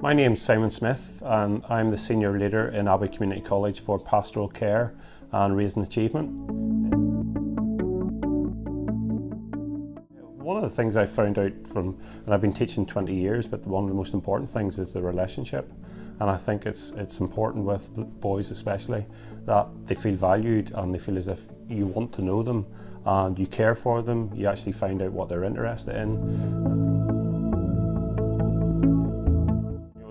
My name's Simon Smyth and I'm the Senior Leader in Abbey Community College for Pastoral Care and Raising Achievement. One of the things I found out from, and I've been teaching 20 years, but one of the most important things is the relationship. And I think it's important with boys especially, that they feel valued and they feel as if you want to know them and you care for them, you actually find out what they're interested in.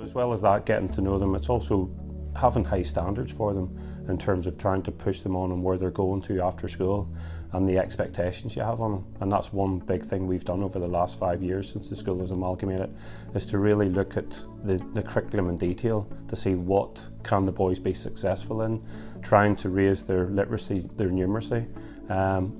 As well as that, getting to know them, it's also having high standards for them in terms of trying to push them on and where they're going to after school and the expectations you have on them. And that's one big thing we've done over the last 5 years since the school was amalgamated, is to really look at the curriculum in detail to see what can the boys be successful in, trying to raise their literacy, their numeracy.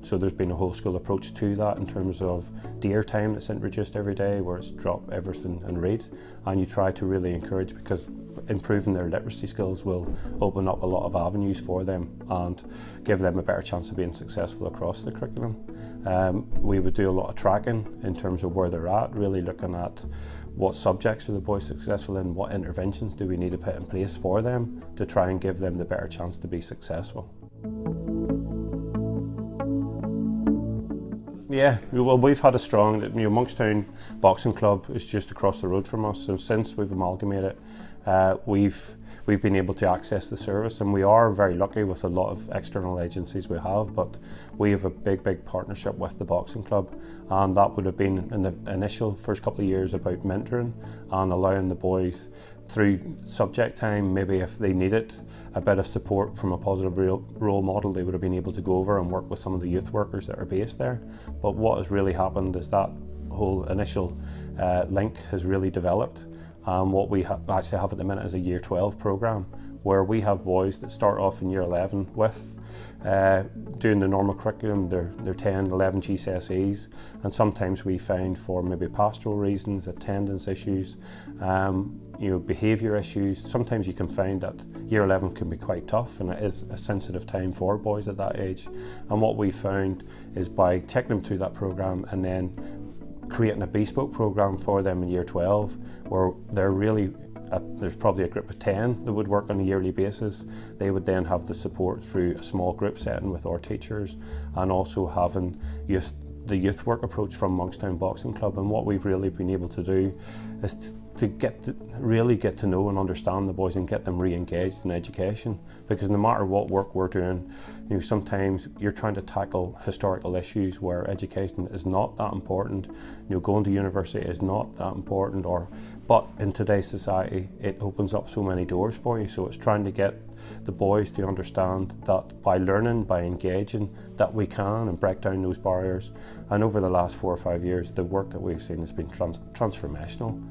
So there's been a whole school approach to that in terms of DARE time that's introduced every day, where it's drop everything and read, and you try to really encourage, because improving their literacy skills will open up a lot of avenues for them and give them a better chance of being successful across the curriculum. We would do a lot of tracking in terms of where they're at, really looking at what subjects are the boys successful in, what interventions do we need to put in place for them to try and give them the better chance to be successful. Yeah, well, we've had a strong, Monkstown Boxing Club is just across the road from us, so since we've amalgamated, we've been able to access the service, and we are very lucky with a lot of external agencies we have, but we have a big partnership with the Boxing Club, and that would have been in the initial first couple of years about mentoring and allowing the boys through subject time, maybe if they needed a bit of support from a positive role model, they would have been able to go over and work with some of the youth workers that are based there. But what has really happened is that whole initial link has really developed. What we actually have at the minute is a Year 12 programme, where we have boys that start off in Year 11 with doing the normal curriculum, their 10, 11 GCSEs, and sometimes we find for maybe pastoral reasons, attendance issues, behaviour issues, sometimes you can find that Year 11 can be quite tough, and it is a sensitive time for boys at that age. And what we found is by taking them through that programme and then creating a bespoke programme for them in Year 12, where they're really there's probably a group of 10 that would work on a yearly basis. They would then have the support through a small group setting with our teachers, and also having the youth work approach from Monkstown Boxing Club. And what we've really been able to do is to really get to know and understand the boys and get them re-engaged in education, because no matter what work we're doing, sometimes you're trying to tackle historical issues where education is not that important, going to university is not that important, but in today's society it opens up so many doors for you. So it's trying to get the boys to understand that by learning, by engaging, that we can, and break down those barriers. And over the last 4 or 5 years, the work that we've seen has been transformational.